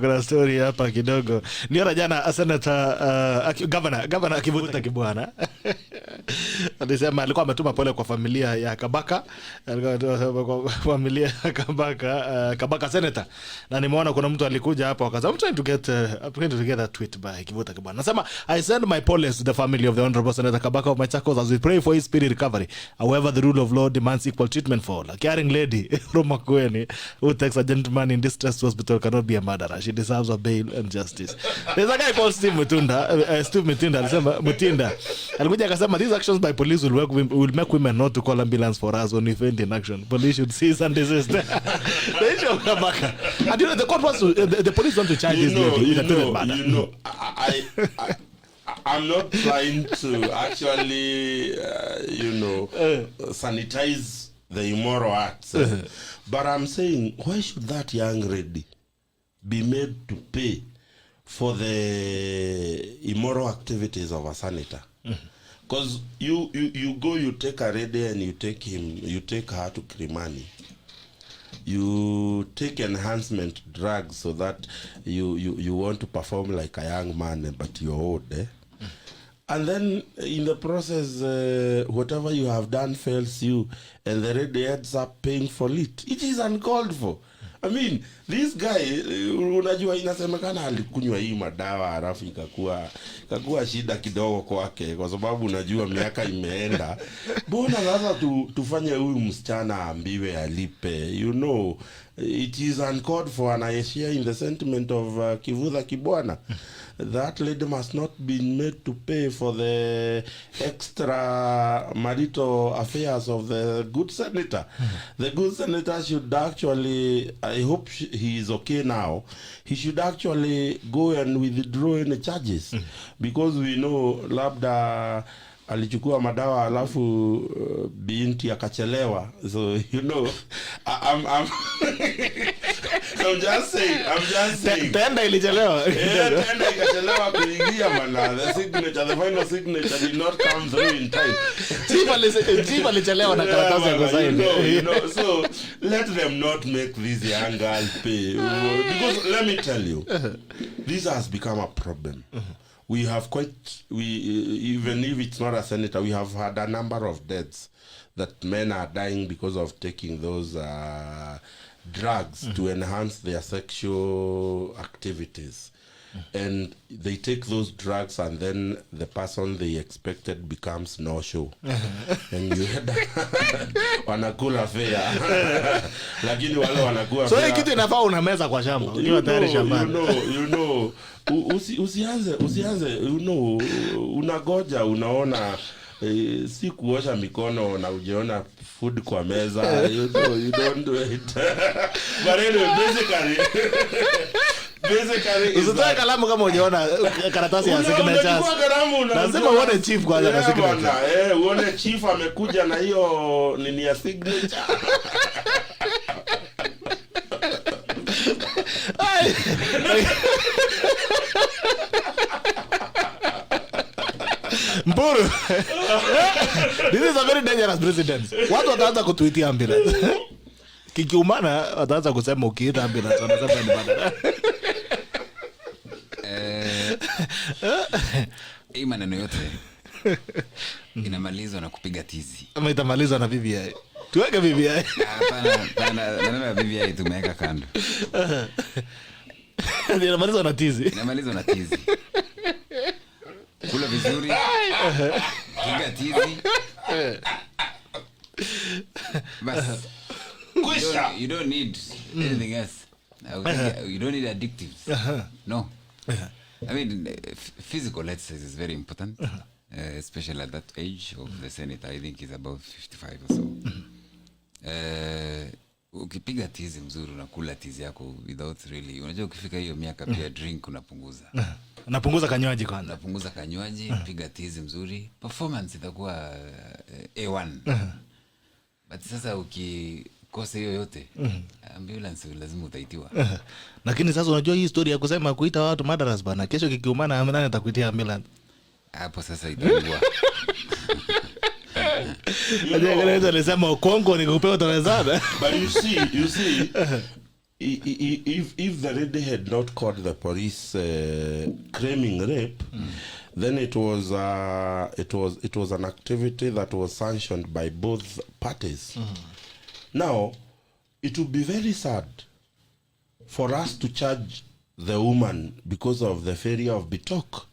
Kuna story hapa kidogo. Niona jana Senator governor akivuta kibwana. Alisema alikuwa ametuma pole kwa familia ya Kabaka. Alikuwa familia ya Kabaka Senator. Na nimeona kuna mtu alikuja hapa akasema I'm trying to get that tweet by kivuta kibwana. Nasema I send my poles to the family of the Honorable Senator Kabaka of Machakos as we pray for his speedy recovery. However, the rule of law demands equal treatment for all. A caring lady from Makueni who takes a gentleman in distress to hospital cannot be a murderer. She deserves a bail and justice. There's a guy called Steve Mutinda alisema Mutinda alikuja akasema these actions by police will make women not to call ambulance for us when we faint in action. Police should cease and desist. The issue of Kabaka. And you know, the court wants to the police want to charge this lady with a murder. I'm not trying to actually sanitize the immoral acts, but I'm saying, why should that young lady be made to pay for the immoral activities of a senator? Because you take a lady and you take her to Kilimani. You take enhancement drugs so that you want to perform like a young man, but you're old, and then in the process, whatever you have done fails you, and the lady ends up paying for it. It is uncalled for. I mean, this guy, unajua inasemekana alikunywa hii madawa halafu ikakuwa shida kidogo kwake kwa sababu unajua miaka imeenda. Mbona sasa tufanye huyu msichana ambiwe alipe? It is uncalled for, and I share in the sentiment of Kivutha Kibwana. That lady must not be made to pay for the extra marital affairs of the good senator. The good senator should actually, I hope he is okay now, he should actually go and withdraw any charges. Because we know labda alichukua madawa alafu binti akachelewa. So I'm just saying. Tenda ilichelewa. Tenda ikachelewa kuingia bana. The final signature did not come through in time. Chief alichelewa na karatasi ya kusaini. So let them not make this young girl pay. Because let me tell you, this has become a problem. We have even if it's not a senator, we have had a number of deaths that men are dying because of taking those drugs to enhance their sexual activities. And they take those drugs and then the person they expected becomes no show. And you had wanakula fea. Lakini wale wanakula fea. So kitu inafaa unameza kwa shamba. Ukiwa tayari shambani. Usianze unagoja unaona si kuosha mikono na ujiona food kwa meza. You don't do it. But anyway, basically usitoe kalamu kama unaona karatasi ya signature. Lazima uone chief kwanza na signature. Uone chief amekuja na hiyo nini ya signature. Mburu. This is a very dangerous president. Watu wataanza kutuitia ambulance. Kikiumana wataanza kusema ukiita ambulance wanasema ni bada. Hii maneno yote inamalizwa na kupiga tizi. Ama itamalizwa na BBI. Tuweke BBI. Hapana, maneno ya BBI tumeweka kando. Inamalizwa na tizi. Inamalizwa na tizi. Kula vizuri. Piga tizi. Bas. You don't need anything else. You don't need addictives. No. I mean, physical exercise is very important, especially at that age of the senator. I think he's about 55 or so. Ukipiga tizi mzuri unakula tizi yako without really. Unajua ukifika hiyo miaka pia drink unapunguza. Unapunguza kanywaji kwanza. Unapunguza kanywaji, piga tizi mzuri. Performance itakuwa A1. But sasa ukikosa hiyo yote, ambulance lazima utaitiwa. Lakini sasa unajua hii story ya kusema kuita watu madaras bana, kesho kikiumana nani atakuitia ambulance? Hapo sasa itaungua. Alisema Kongo ni kupewa tawezana. But you see if the lady had not called the police claiming rape, then it was an activity that was sanctioned by both parties. Now, it would be very sad for us to charge the woman because of the failure of Bitok.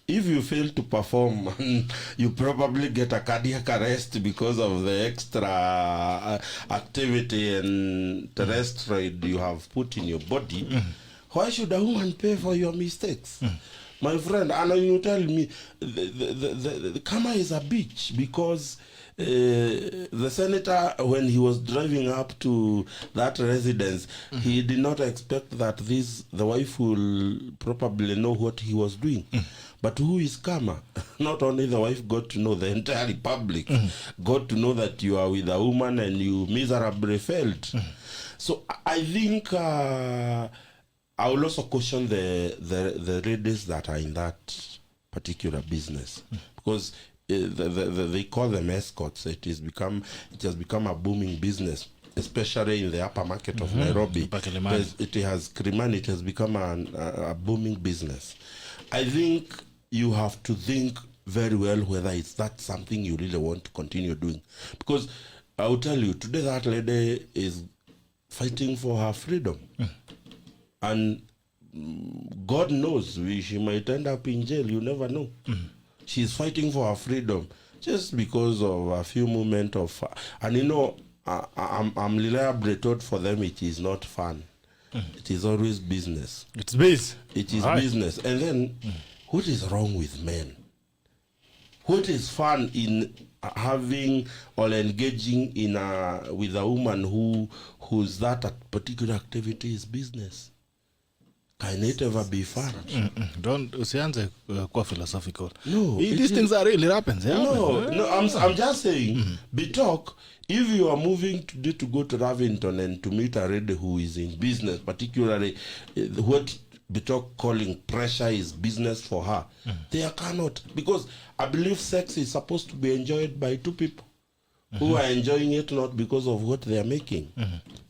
If you fail to perform, you probably get a cardiac arrest because of the extra activity and terrestrial you have put in your body. Why should a woman pay for your mistakes? My friend, and you tell me the Kama is a bitch because the senator, when he was driving up to that residence, he did not expect that the wife will probably know what he was doing. But who is Kama? Not only the wife got to know, the entire republic got to know that you are with a woman and you miserably failed. So I think I will also caution the ladies that are in that particular business, because they call them escorts. It has become a booming business, especially in the upper market of Nairobi. It has Kilimani. It has become a booming business. I think you have to think very well whether it's that something you really want to continue doing, because I will tell you today that lady is fighting for her freedom, and God knows she might end up in jail. You never know. She's fighting for her freedom just because of a few moments of, and you know, I'm reliably told for them it is not fun. It is always business. It's biz. It is business. And then, what is wrong with men? What is fun in having or engaging in with a woman whose that particular activity is business? Can it ever be fun? Don't usianze kuwa philosophical. No, these things are really happens. No, I'm just saying. Bitok, if you are moving today to go to Ravington and to meet a lady who is in business, particularly what Bitok calling pressure is business for her, they cannot, because I believe sex is supposed to be enjoyed by two people who are enjoying it not because of what they are making.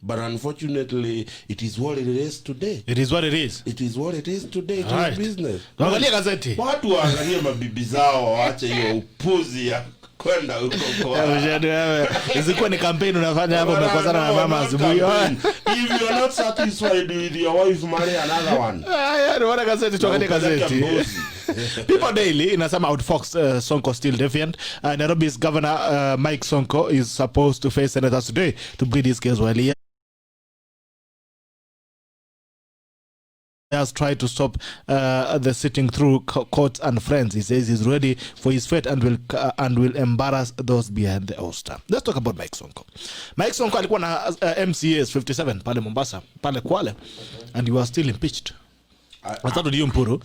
But unfortunately, it is what it is today. It is what it is. It is what it is today. It Right. is business. Tuangalie gazeti. Watu waangalie mabibi zao, waache hiyo upuzi ya kwenda huko kwa. Isikuwa ni campaign unafanya hapo, umekosana na mama asubuhi. If you are not satisfied with your wife, marry another one. Wana gazeti, tuangalie gazeti. People Daily inasema outfox Sonko still defiant. Nairobi's governor Mike Sonko is supposed to face senators today to plead his case while he has tried to stop the sitting through courts and friends. He says he's ready for his fate and will embarrass those behind the ulster. Let's talk about Mike Sonko. Mike Sonko alikuwa na MCAs 57 pale Mombasa, pale Kwale, and he was still impeached. What's that with you, Mpuru?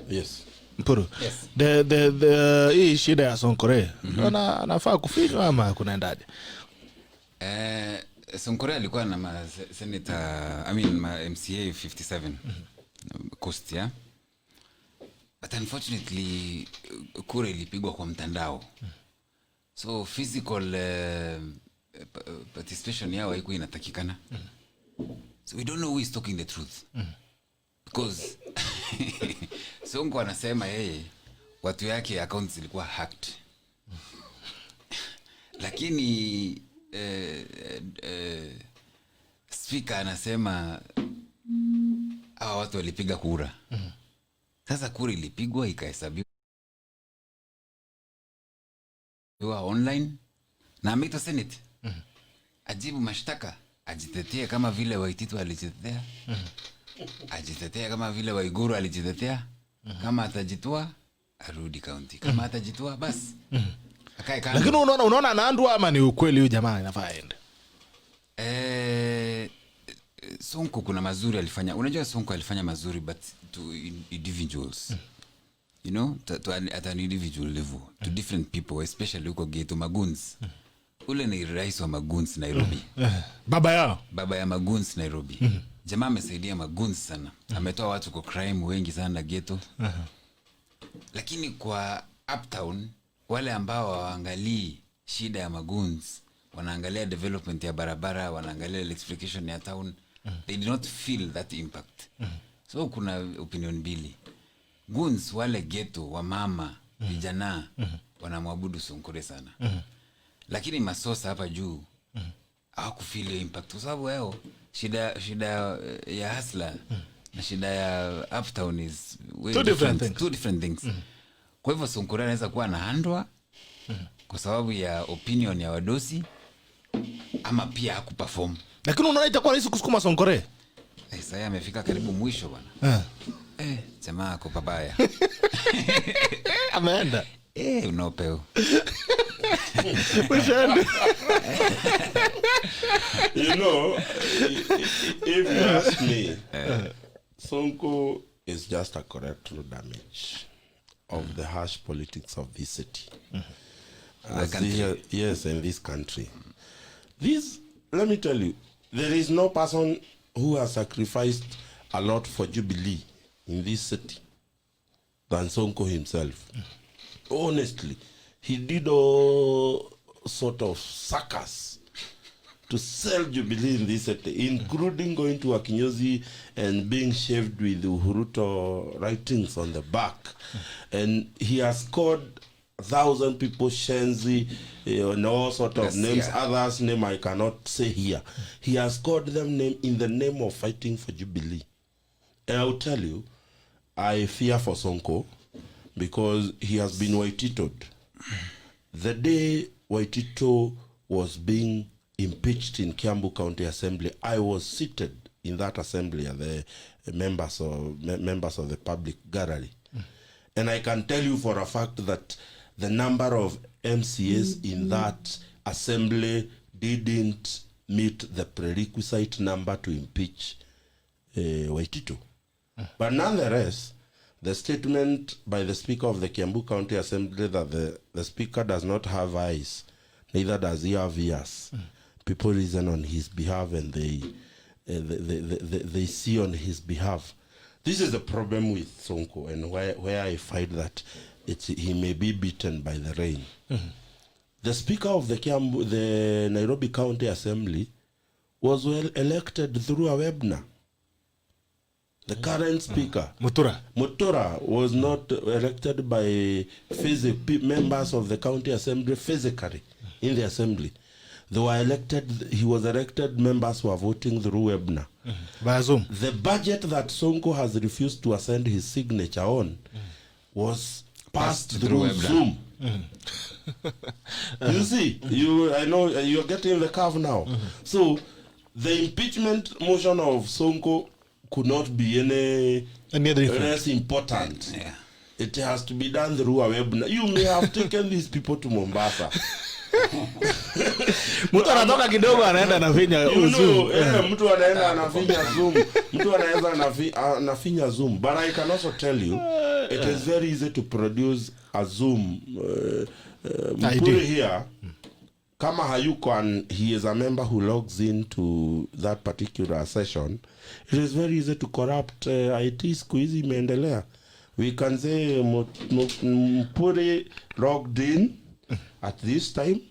Yes. Mpuru. Yes. Hii shida ya Sonkore anafaa kufinywa ama kunaendaje? Sonkore alikuwa na senator, MCA 57 Coast, yeah. But unfortunately kura ilipigwa kwa mtandao. So physical participation yao haikuwa inatakikana. So we don't know who is talking the truth. Because Sonko anasema yeye watu yake accounts zilikuwa hacked. Lakini speaker anasema hawa watu walipiga kura. Sasa kura ilipigwa ikahesabiwa online na ameitwa Senate. Ajibu mashtaka, ajitetee kama vile Waititu alijitetea. Ajitetee kama vile Waiguru alijitetea. Kama atajitoa arudi county. Kama atajitoa basi akae kando. Lakini unaona anaandwa ama ni ukweli huyu jamaa inafaa aende? Sonko kuna mazuri alifanya. Unajua Sonko alifanya mazuri but to individuals. You know, at an individual level, to different people, especially huko ghetto maguns. Ule ni rais wa maguns Nairobi. Baba ya maguns Nairobi. Jamaa amesaidia maguns sana. Ametoa watu kwa crime wengi sana ghetto. Lakini kwa uptown wale ambao waangalii shida ya maguns, wanaangalia development ya barabara, wanaangalia electrification ya town, they did not feel that impact. So kuna opinion mbili. Goons wale ghetto wa mama vijana wanamwabudu Sonkore sana. Lakini masosa hapa juu hawakufeel impact kwa sababu wao shida ya Hustler na shida ya Uptown is two different things. Kwa hivyo Sonkore anaweza kuwa anahandwa kwa sababu ya opinion ya wadosi ama pia hakuperform. Lakini unaona itakuwa rahisi kusukuma Sonkore. Sasa amefika karibu mwisho bwana. Jamaa ako pabaya. Ameenda. Unopeo. You know, if you ask me, Sonko is just a collateral damage of the harsh politics of this city. Yes, in this country. Let me tell you, there is no person who has sacrificed a lot for Jubilee in this city than Sonko himself. Honestly, he did all sort of circus to sell Jubilee in this city, including going to Akinyozi and being shaved with Uhuruto writings on the back. And he has scored 1,000 people, Shenzi, and all sort of names. Yeah. Others' name I cannot say here. He has called them in the name of fighting for Jubilee. And I'll tell you, I fear for Sonko because he has been Waititoed. The day Waitito was being impeached in Kiambu County Assembly, I was seated in that assembly at the members of the public gallery. And I can tell you for a fact that the number of MCAs in that assembly didn't meet the prerequisite number to impeach Waitito. But nonetheless, the statement by the Speaker of the Kiambu County Assembly that the Speaker does not have eyes, neither does he have ears. People reason on his behalf and they see on his behalf. This is the problem with Sonko, and where I find that he may be beaten by the rain. The Speaker of the Nairobi County Assembly was elected through a webinar. The current Speaker, Mutura, was not elected by members of the County Assembly physically in the Assembly. They were elected, he was elected, members were voting through webinar. By Zoom. The budget that Sonko has refused to send his signature on was passed through Zoom. You see, I know you're getting the curve now. So the impeachment motion of Sonko could not be any less important. Yeah. It has to be done through a webinar. You may have taken these people to Mombasa. Mtu anatoka kidogo anaenda anafinya Zoom. Mtu anaenda anafinya Zoom. Mtu anaweza anafinya Zoom. But I can also tell you, it is very easy to produce a Zoom. Mpuri here, kama hayuko and he is a member who logs into that particular session, it is very easy to corrupt IT siku hizi imeendelea. We can say Mpuri logged in at this time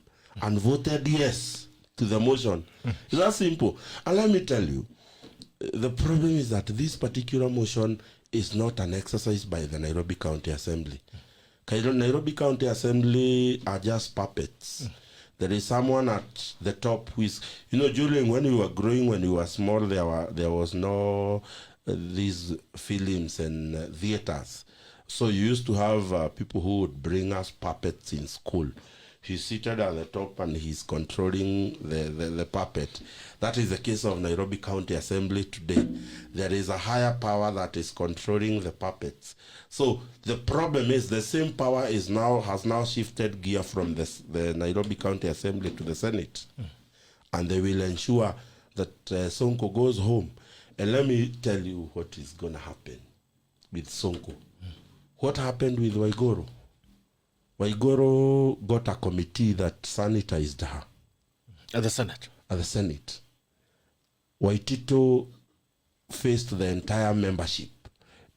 and voted yes to the motion. It's that simple. And let me tell you, the problem is that this particular motion is not an exercise by the Nairobi County Assembly. Nairobi County Assembly are just puppets. There is someone at the top who is, during when we were growing, when we were small, there was no these films and theaters. So you used to have people who would bring us puppets in school. He's seated at the top and he's controlling the puppet. That is the case of Nairobi County Assembly today. There is a higher power that is controlling the puppets. So the problem is the same power has now shifted gear from the Nairobi County Assembly to the Senate. And they will ensure that Sonko goes home. And let me tell you what is going to happen with Sonko. What happened with Waigoro? Waigoro got a committee that sanitized her. At the Senate. At the Senate. Waitito faced the entire membership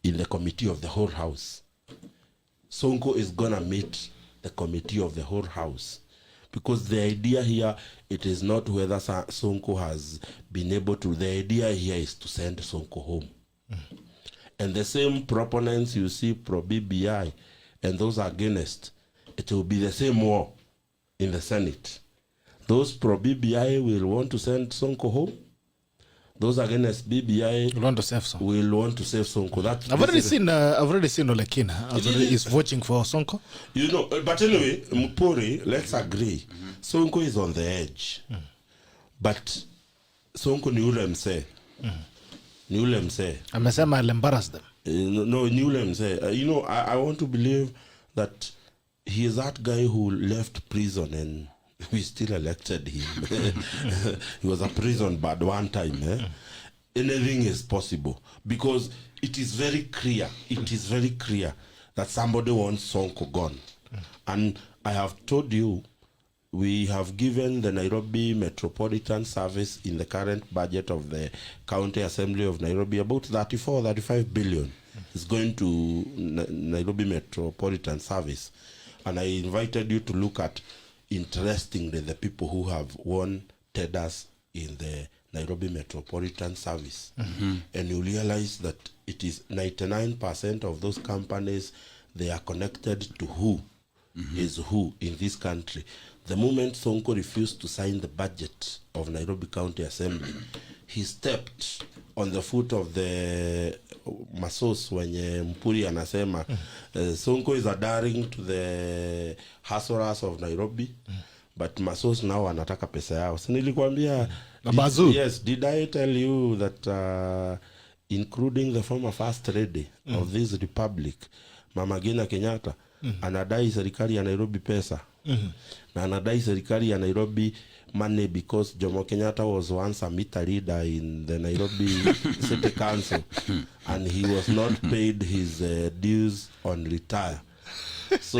in the committee of the whole house. Sonko is going to meet the committee of the whole house because the idea here, it is not whether Sonko has been able to. The idea here is to send Sonko home. And the same proponents you see pro BBI and those against, it will be the same war in the Senate. Those pro BBI will want to send Sonko home. Those against BBI will want to save Sonko. I've already seen Olekina is voting for Sonko. You know, but anyway, Mpuri, let's agree. Sonko is on the edge. But Sonko ni ule mse. Ni ule mse. Amesema I'll embarrass them. No, ni ule mse. You know, I want to believe that he is that guy who left prison and we still elected him. He was a prison bad one time. Anything is possible because it is very clear. It is very clear that somebody wants Sonko gone. And I have told you, we have given the Nairobi Metropolitan Service in the current budget of the County Assembly of Nairobi about 35 billion. It's going to Nairobi Metropolitan Service. And I invited you to look at, interestingly, the people who have won tenders in the Nairobi Metropolitan Service. And you realize that it is 99% of those companies, they are connected to who is who in this country. The moment Sonko refused to sign the budget of Nairobi County Assembly, he stepped on the foot of the Masos wenye Mpuri anasema Sonko is adhering to the hustlers of Nairobi, but Masos now anataka pesa yao. So nilikwambia, yes, did I tell you that including the former first lady of this republic, Mama Ngina Kenyatta, anadai serikali ya Nairobi pesa. Na anadai serikali ya Nairobi money because Jomo Kenyatta was once a meter reader in the Nairobi City Council and he was not paid his dues on retire. So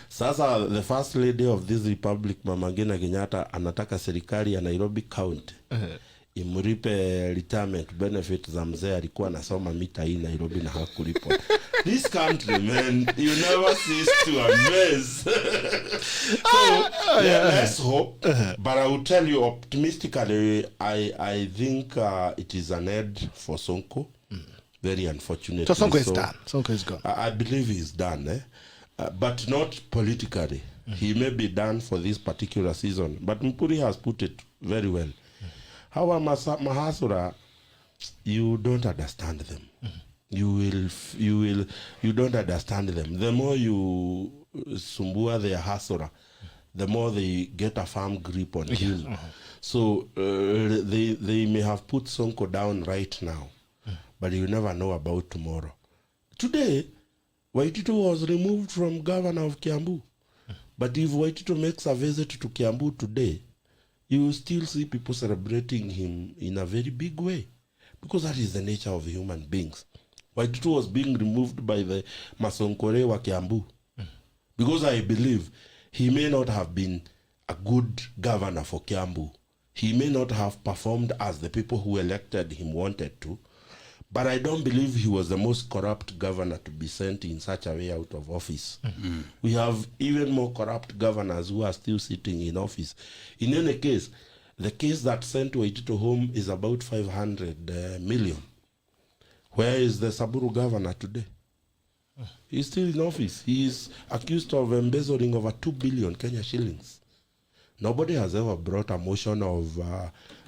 sasa the first lady of this republic, Mama Ngina Kenyatta, anataka serikali ya Nairobi County imuripe retirement benefit za mzee alikuwa anasoma mita hii Nairobi na hakulipwa. This country, man, you never cease to amaze. So let's hope. But I will tell you optimistically, I think it is an end for Sonko. Very unfortunately. So Sonko is done. Sonko is gone. I believe he's done, but not politically. He may be done for this particular season. But Mpuri has put it very well. Hawa Mahasura, you don't understand them. You don't understand them. The more you sumbua their hasura, the more they get a firm grip on you. So they may have put Sonko down right now, but you never know about tomorrow. Today, Waititu was removed from governor of Kiambu. But if Waititu makes a visit to Kiambu today, you will still see people celebrating him in a very big way. Because that is the nature of human beings. Waititu was being removed by the Masonkore wa Kiambu. Because I believe he may not have been a good governor for Kiambu. He may not have performed as the people who elected him wanted to. But I don't believe he was the most corrupt governor to be sent in such a way out of office. We have even more corrupt governors who are still sitting in office. In any case, the case that sent Waititu home is about 500 million. Where is the Samburu governor today? He's still in office. He is accused of embezzling over 2 billion Kenya shillings. Nobody has ever brought a motion of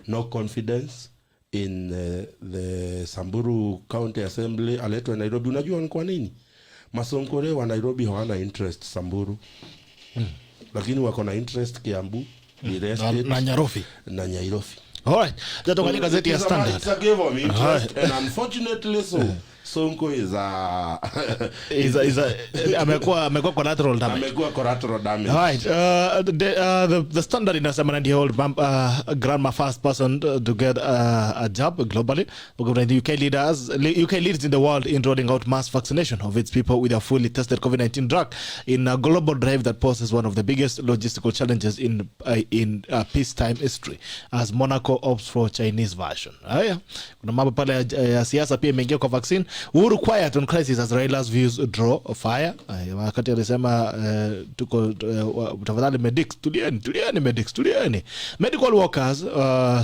no confidence in the Samburu County Assembly aletwe Nairobi. Unajua ni kwa nini? Masonkore wa Nairobi hawana interest Samburu. Lakini wako na interest Kiambu, na Nyarofi. Na Nyairofi. Alright. Jato kwa gazeti ya Standard. It's a game of interest and unfortunately so Sonko is amekuwa collateral damage. Amekuwa collateral damage. Right. The Standard inasema ndiye old grandma first person to get a job globally. The UK leads in the world in rolling out mass vaccination of its people with a fully tested COVID-19 drug in a global drive that poses one of the biggest logistical challenges in peacetime history as Monaco opts for Chinese version. Haya. Kuna mambo pale ya siasa pia imeingia kwa vaccine. Uhuru quiet on crisis as Raila's views draw fire. Wakati alisema tuko tafadhali medics tulieni medics. Medical workers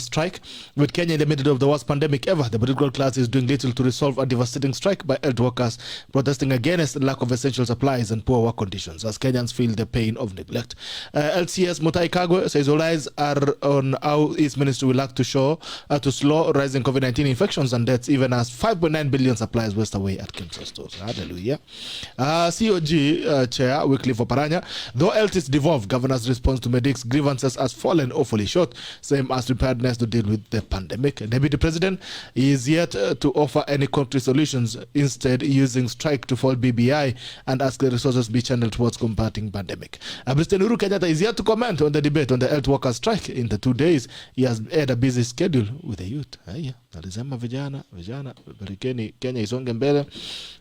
strike with Kenya in the middle of the worst pandemic ever. The medical class is doing little to resolve a devastating strike by health workers protesting against the lack of essential supplies and poor work conditions as Kenyans feel the pain of neglect. LCS Mutahi Kagwe says all eyes are on how his ministry will act to slow rising COVID-19 infections and deaths, even as 5.9 billion supplies waste away at cancer stores. Hallelujah. COG Chair Wycliffe Oparanya, though health is devolved, governor's response to medics' grievances has fallen awfully short, same as preparedness to deal with the pandemic. Deputy President is yet to offer any concrete solutions, instead using strike to fall BBI and ask the resources be channeled towards combating pandemic. President Uhuru Kenyatta is yet to comment on the debate on the health workers strike. In the 2 days, he has had a busy schedule with the youth. Haya, alisema vijana, barikeni Kenya isonge mbele.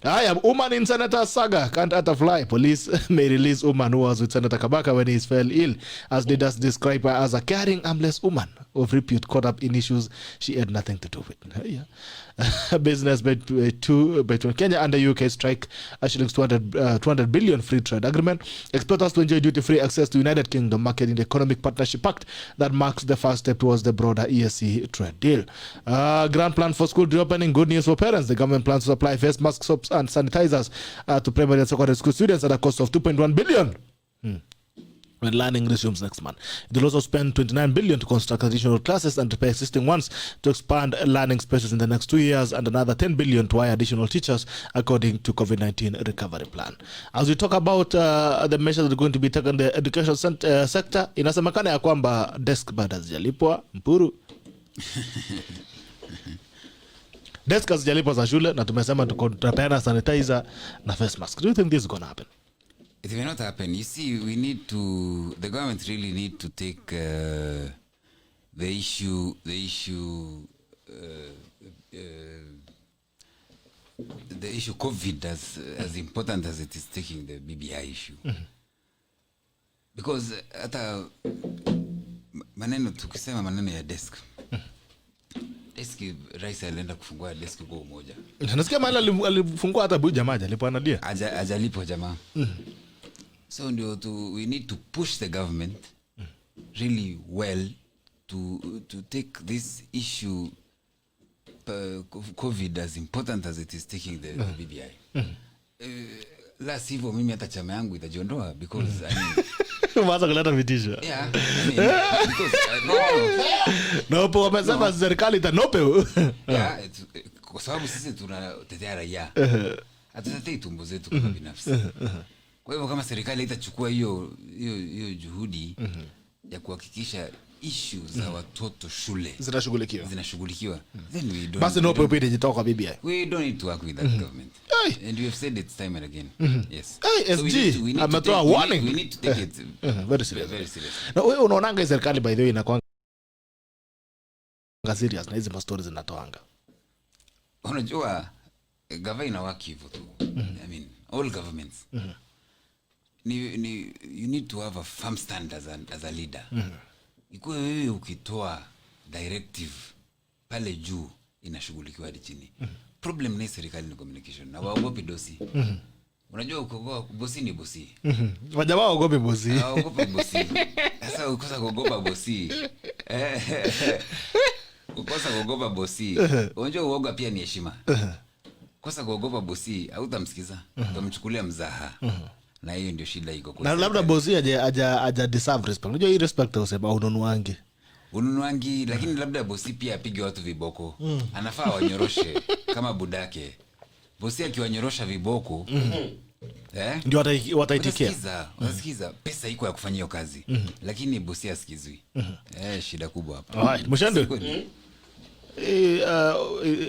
Haya, woman in Senator saga can't utter fly. Police may release woman who was with Senator Kabaka when he fell ill, as leaders describe her as a caring, harmless woman of repute caught up in issues she had nothing to do with. Haya. Business between Kenya and the UK strike shillings 200 billion free trade agreement. Exporters to enjoy duty-free access to United Kingdom market in the Economic Partnership Pact that marks the first step towards the broader ESC trade deal. Grand plan for school reopening. Good news for parents. The government plans to supply face masks, soaps and sanitizers to primary and secondary school students at a cost of 2.1 billion. When learning resumes next month. It will also spend 29 billion to construct additional classes and repair existing ones to expand learning spaces in the next 2 years, and another 10 billion to hire additional teachers according to COVID-19 recovery plan. As we talk about the measures that are going to be taken in the education sector, inasemekana ya kwamba desk bado hazijalipwa Mpuru. Desk hazijalipwa za shule na tumesema tutapeana sanitizer na face mask. Do you think this is going to happen? It may not happen. You see, the government really need to take the issue COVID as important as it is taking the BBI issue. Mm-hmm. Because hata tukisema maneno ya desk. Deski rais alienda kufungua deski kwa umoja. Nasikia mahali alifungua hata buja maji alipoanadia. Ajalipo jamaa. So we need to push the government really well to take this issue COVID as important as it is taking the BBI. La sivyo mimi hata chama yangu itajiondoa because I mean Mwanza kuleta vitisho. Yeah. I mean, because Nopo wamesema serikali itanope. Yeah, kwa sababu sisi tunatetea raia. Hatutetei tumbo zetu kama binafsi. Kwa hivyo kama serikali itachukua hiyo juhudi ya kuhakikisha issues za watoto shule zinashughulikiwa, then we don't. Basi nope upite jitoka BBI. We don't need to work with that government. And we have said it time and again. Yes. SG ametoa warning. We need to take it very serious. Very serious. Na wewe unaonanga serikali by the way inakuwa serious na hizi stories zinatoanga. Unajua government inawaki hivyo tu. I mean all governments. You need to have a firm stand as a leader. Ikuwe wewe ukitoa directive pale juu inashughulikiwa hadi chini. Problem ni serikali ni communication. Na waogopi dosi. Unajua ukogoa bosi ni bosi. Wajamaa waogopi bosi. Waogopi bosi. Sasa ukosa kuogopa bosi. Ukosa kuogopa bosi. Unajua uoga pia ni heshima. Kosa kuogopa bosi hautamsikiza. Utamchukulia mzaha. Na hiyo ndio shida iko kwa. Na labda bosi aja deserve respect. Unajua hii respect usema ununuangi lakini labda bosi pia apige watu viboko. Anafaa wanyoroshe kama budake. Bosi akiwanyorosha viboko ndio wataitikia. Watasikiza pesa iko ya kufanyia kazi. Lakini bosi asikizwi. Shida kubwa hapa. Alright, Mshando.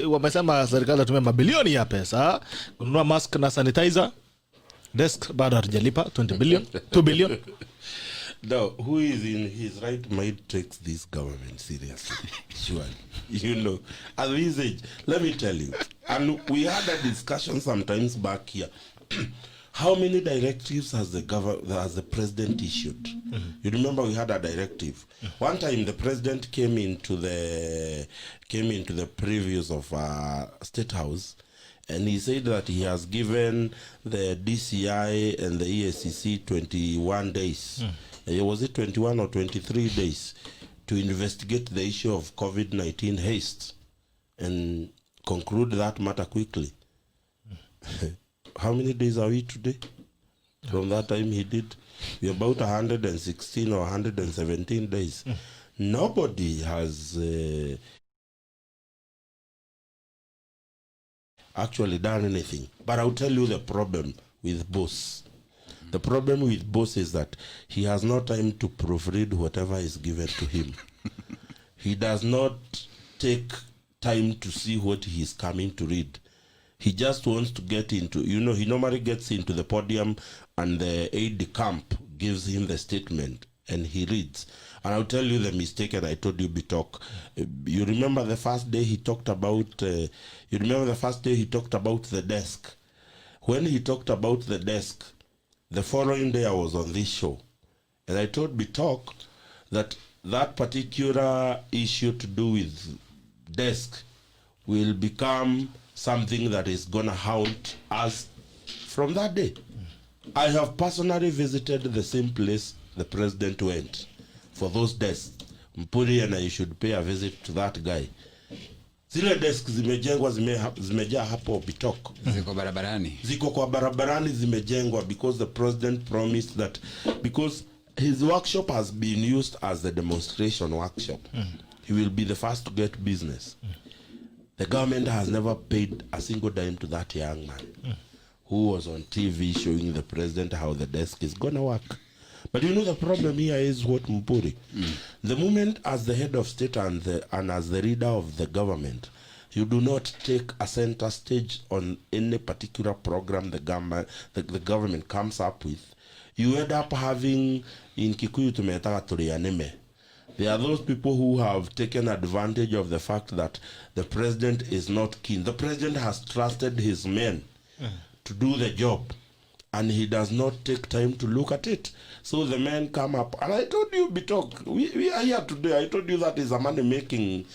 Wamesema serikali itumia mabilioni ya pesa kununua mask na sanitizer. Desk bado hatujalipa 20 billion, 2 billion. Now, who is in his right mind takes this government seriously? Surely. You know, at this age, let me tell you, and we had a discussion sometimes back here. How many directives has the president issued? You remember we had a directive. One time the president came into the previews of State House And he said that he has given the DCI and the EACC 21 days. Was it 21 or 23 days to investigate the issue of COVID-19 haste and conclude that matter quickly. How many days are we today? From that time he did, we're about 116 or 117 days. Nobody has actually done anything. But I'll tell you the problem with Boss. The problem with Boss is that he has no time to proofread whatever is given to him. He does not take time to see what he is coming to read. He just wants to get into, he normally gets into the podium and the aide-de-camp gives him the statement and he reads. And I'll tell you the mistake, and I told you, Bitok. You remember the first day he talked about, the desk. When he talked about the desk, the following day I was on this show. And I told Bitok that particular issue to do with desk will become something that is going to haunt us from that day. I have personally visited the same place the president went for those desks. Mpuri, and I should pay a visit to that guy. Zile desks zimejengwa zimejaa hapo Bitok. Ziko kwa barabarani zimejengwa because the president promised that, because his workshop has been used as the demonstration workshop. He will be the first to get business. The government has never paid a single dime to that young man who was on TV showing the president how the desk is going to work. But the problem here is what, Mpuri? The moment as the head of state and as the leader of the government, you do not take a center stage on any particular program the government comes up with, you end up having, in Kikuyu tumetaka tulianime. There are those people who have taken advantage of the fact that the president is not keen. The president has trusted his men to do the job, and he does not take time to look at it. So the men come up, and I told you, Bitok, we are here today. I told you that is a money-making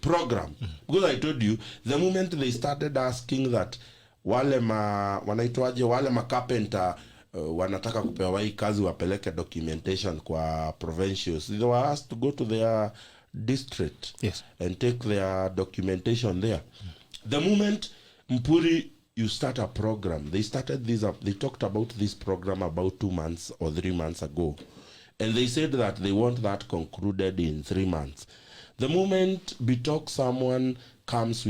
program. Because I told you, the moment they started asking that wale carpenter wanataka kupewa hii kazi wapeleke documentation kwa provincials, they were asked to go to their district and take their documentation there. The moment, Mpuri, you start a program, they talked about this program about 2 months or 3 months ago, and they said that they want that concluded in 3 months. The moment Bitok someone comes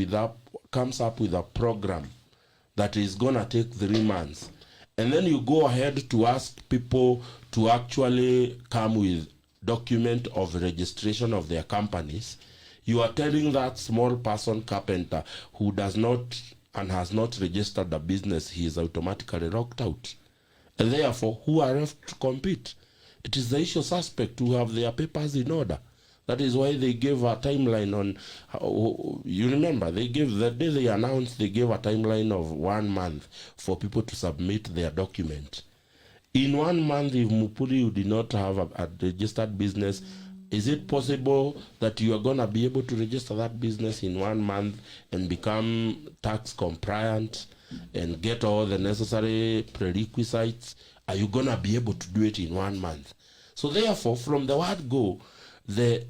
up with a program that is gonna take 3 months, and then you go ahead to ask people to actually come with document of registration of their companies, you are telling that small person carpenter who does not and has not registered a business, he is automatically locked out. And therefore, who are left to compete? It is the issue suspect who have their papers in order. That is why they gave a timeline on, you remember, the day they announced, they gave a timeline of 1 month for people to submit their document. In 1 month, if Mpuri, you did not have a registered business, is it possible that you are going to be able to register that business in 1 month and become tax compliant and get all the necessary prerequisites? Are you going to be able to do it in 1 month? So therefore, from the word go, the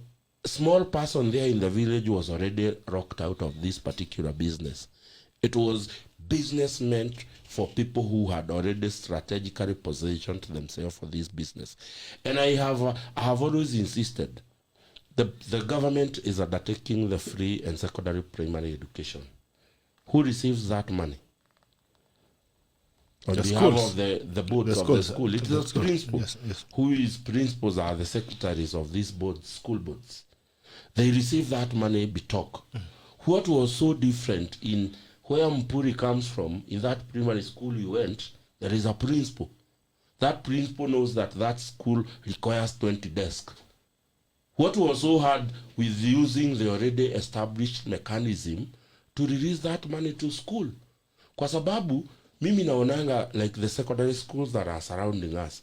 small person there in the village was already rocked out of this particular business. It was business meant for people who had already strategically positioned themselves for this business. And I have always insisted the government is undertaking the free and secondary primary education. Who receives that money? On the behalf schools. of the boards of the school. It is the principal. Yes. Who is principals are the secretaries of these boards, school boards. They receive that money, Bitok. What was so different in where Mpuri comes from, in that primary school you went, there is a principal. That principal knows that school requires 20 desks. What was so hard with using the already established mechanism to release that money to school? Kwa sababu, mimi naonanga, like the secondary schools that are surrounding us,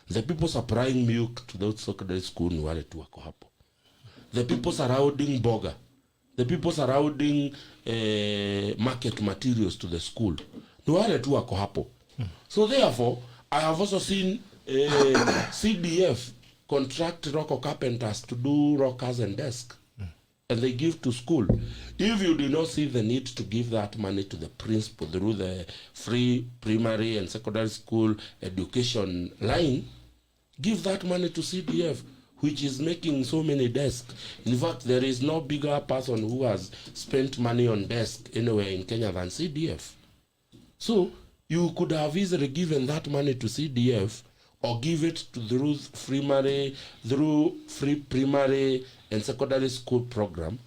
the people supplying milk to those secondary schools ni wale tu wako hapo. The people surrounding Boga the people surrounding market materials to the school, ni wale tu wako hapo. So therefore, I have also seen CDF contract Rocco carpenters to do rockers and desk, and they give to school. If you do not see the need to give that money to the principal through the free primary and secondary school education line, give that money to CDF, which is making so many desks. In fact, there is no bigger person who has spent money on desk anywhere in Kenya than CDF. So you could have easily given that money to CDF or give it to through free primary and secondary school program.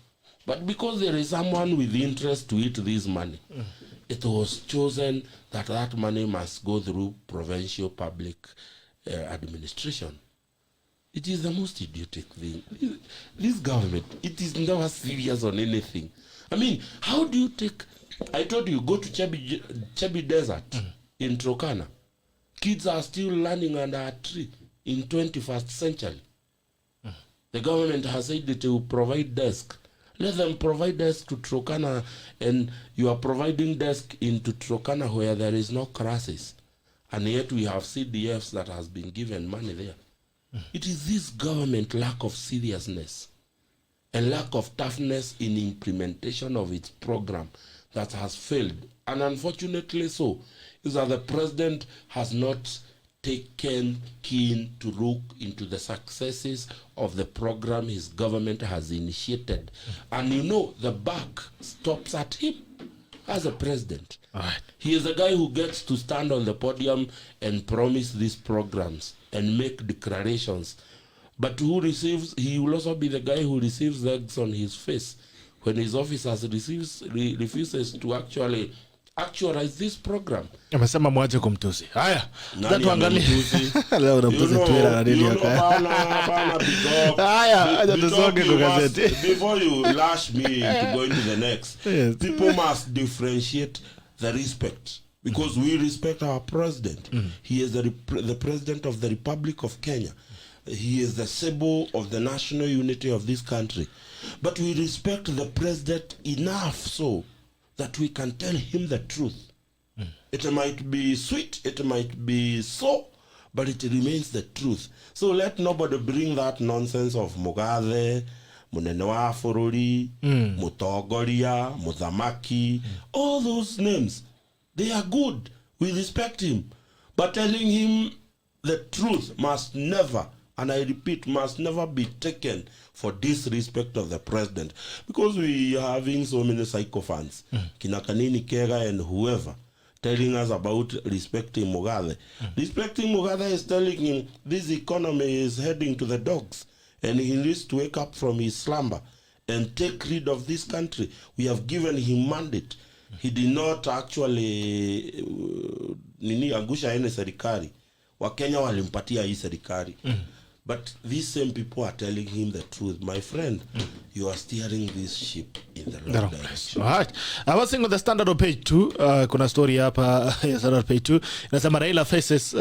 But because there is someone with interest to eat this money, it was chosen that that money must go through provincial public administration. It is the most idiotic thing. This government, it is never serious on anything. I mean, how do you take... I told you, go to Chebi Desert in Turkana. Kids are still learning under a tree in 21st century. The government has said that it will provide desk. Let them provide desk to Turkana, and you are providing desk into Turkana where there is no crisis. And yet we have CDFs that has been given money there. It is this government lack of seriousness and lack of toughness in implementation of its program that has failed. And unfortunately so, is that the president has not taken keen to look into the successes of the program his government has initiated. And you know, the buck stops at him as a president. Right. He is the guy who gets to stand on the podium and promise these programs and make declarations. But who receives, he will also be the guy who receives eggs on his face when his officers refuses to actually actualize this program. Amesema mwache kumtusi. Haya, Nani tuangalie. ametusi? Leo unamtusi Twitter na nini hapa. Bana, Haya, acha tusonge kwa gazeti. Before you lash me to go into the next, Yes. people must differentiate the respect, because we respect our president. He is the president of the Republic of Kenya. He is the symbol of the national unity of this country. But we respect the president enough so that we can tell him the truth. It might be sweet, it might be so, but it remains the truth. So let nobody bring that nonsense of Mugathe, Munene wa Bururi, Mutongoria, Muthamaki, all those names. They are good. We respect him. But telling him the truth must never, and I repeat, must never be taken for disrespect of the president. Because we are having so many sycophants, Kinakanini Kega and whoever, telling us about respecting Mugathe. Respecting Mugathe is telling him this economy is heading to the dogs and he needs to wake up from his slumber and take rid of this country. We have given him mandate. He did not actually angusha ene serikali. Wakenya walimpatia hii serikali. But these same people are telling him the truth. My friend, you are steering this ship in the wrong direction. Alright. I was saying on the Standard on page 2, kuna story hapa ya Standard page 2. Inasema Raila faces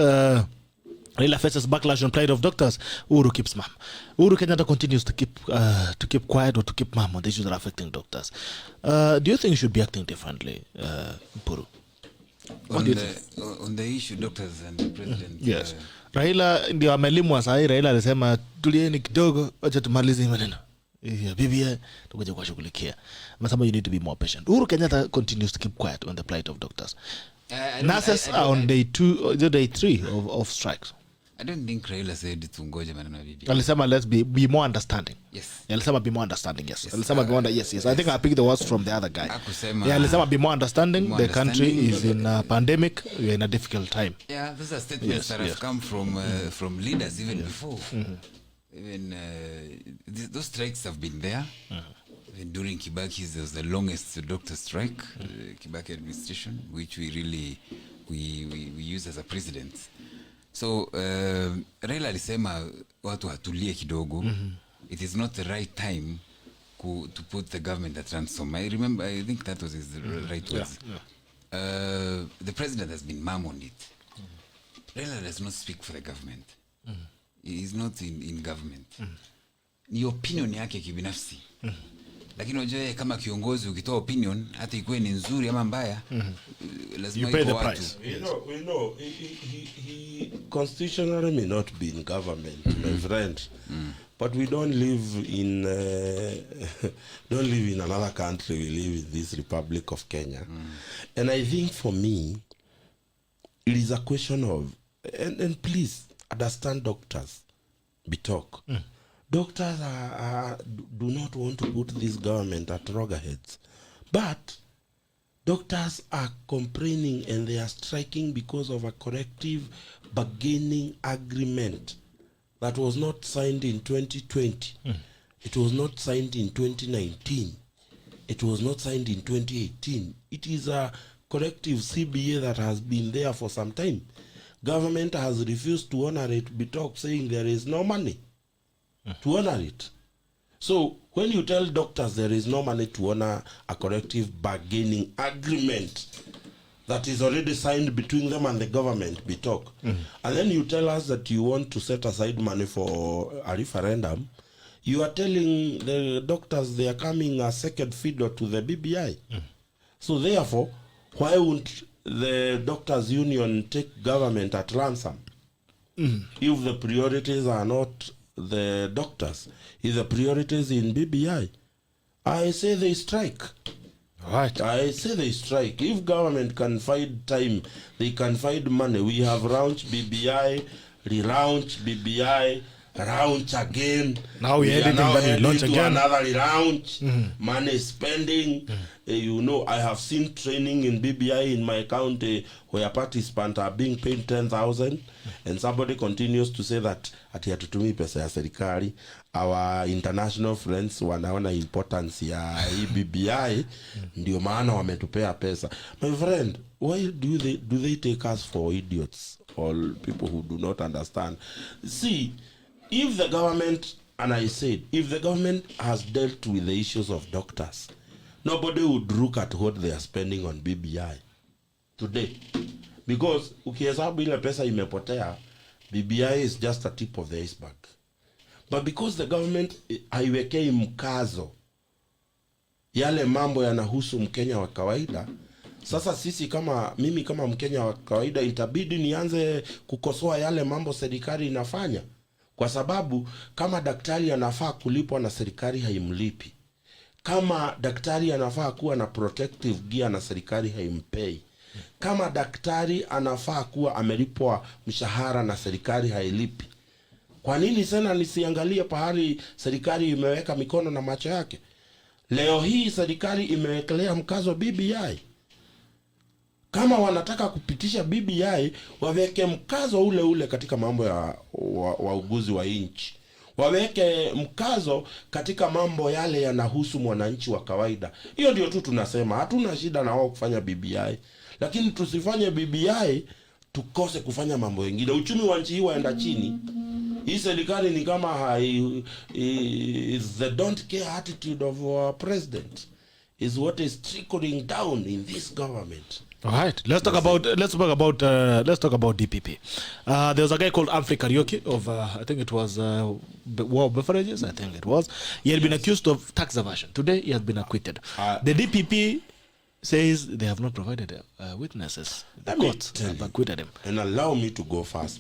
backlash on plight of doctors. Uhuru keeps mum. Uhuru Kenyatta continues to keep quiet or to keep mum on the issues that are affecting doctors. Do you think you should be acting differently, Mpuru? On the issue, doctors and the president. Yes. Raila ndio amelimwa sahi. Raila alisema tulieni kidogo, acha tumalize maneno ya BBI tukuje kushughulikia. Amesema you need to be more patient. Uhuru Kenyatta continues to keep quiet on the plight of doctors. Nurses are on day 2 or day 3 of strikes. I don't think Raila said tungoje maneno ya BBI. Alisema let's be more understanding. Yes. Alisema be more understanding. Yes. Alisema be more yes. I think I picked the words from the other guy. Yeah, alisema be more understanding. The country is in a pandemic. We are in a difficult time. Yeah, those are statements that have come from leaders even before. Even those strikes have been there. Even during Kibaki's, there was the longest doctor strike, Kibaki administration, which we really we use as a precedent. So Raila alisema watu hatulie kidogo. It is not the right time to put the government at ransom. I think that was his right words. The president has been mum on it. Raila does not speak for the government. He is not in government. Ni opinion yake kibinafsi. Lakini unajua kama kiongozi ukitoa opinion hata ikuwe ni nzuri ama mbaya, lazima pay the iko watu. price. You know, he constitutionally may not be in government, my friend. But we don't live in another country. We live in this Republic of Kenya, and I think for me, it is a question of and please understand, doctors, be talk. Doctors do not want to put this government at loggerheads, but doctors are complaining and they are striking because of a collective bargaining agreement that was not signed in 2020. It was not signed in 2019. It was not signed in 2018. It is a collective CBA that has been there for some time. Government has refused to honor it, Bitok, saying there is no money to honor it. So when you tell doctors there is no money to honor a collective bargaining agreement that is already signed between them and the government, Bitok, and then you tell us that you want to set aside money for a referendum, you are telling the doctors they are coming a second fiddle to the BBI. So therefore, why won't the doctors union take government at ransom? If the priorities are not the doctors, if the priorities in BBI, I say they strike. Right. I say they strike. If government can find time, they can find money. We have launched BBI, relaunch BBI, launch again. Now we heading are now to launch heading again. to another relaunch. Money spending. You know, I have seen training in BBI in my county where participants are being paid 10,000, and somebody continues to say that ati hatutumi pesa ya serikali. Our international friends wanaona importance ya hii BBI, ndio maana wametupea pesa. My friend, why do they take us for idiots or people who do not understand? See, if the government, and I said, if the government has dealt with the issues of doctors, nobody would look at what they are spending on BBI today. Because ukihesabu ile pesa imepotea, BBI is just a tip of the iceberg. But because the government haiwekei mkazo yale mambo yanahusu Mkenya wa kawaida, sasa mimi kama Mkenya wa kawaida itabidi nianze kukosoa yale mambo serikali inafanya. Kwa sababu kama daktari anafaa kulipwa na serikali haimlipi, kama daktari anafaa kuwa na protective gear na serikali haimpei, kama daktari anafaa kuwa amelipwa mshahara na serikali hailipi, kwa nini sana nisiangalie pahali serikali imeweka mikono na macho yake? Leo hii serikali imewekelea mkazo BBI. Kama wanataka kupitisha BBI, waweke mkazo ule katika mambo ya wauguzi wa nchi. Waweke mkazo katika mambo yale yanahusu mwananchi wa kawaida. Hiyo ndio tu tunasema, hatuna shida na wao kufanya BBI. Lakini tusifanye BBI tukose kufanya mambo mengine. Uchumi wa nchi hii waenda chini. Hii serikali ni kama is the don't care attitude of our president is what is trickling down in this government. All right, let's talk about DPP. There was a guy called Humphrey Kariuki of I think it was War Beverages. I think it was. He had been accused of tax evasion. Today he has been acquitted. The DPP says they have not provided witnesses. The court have acquitted him. And allow me to go first.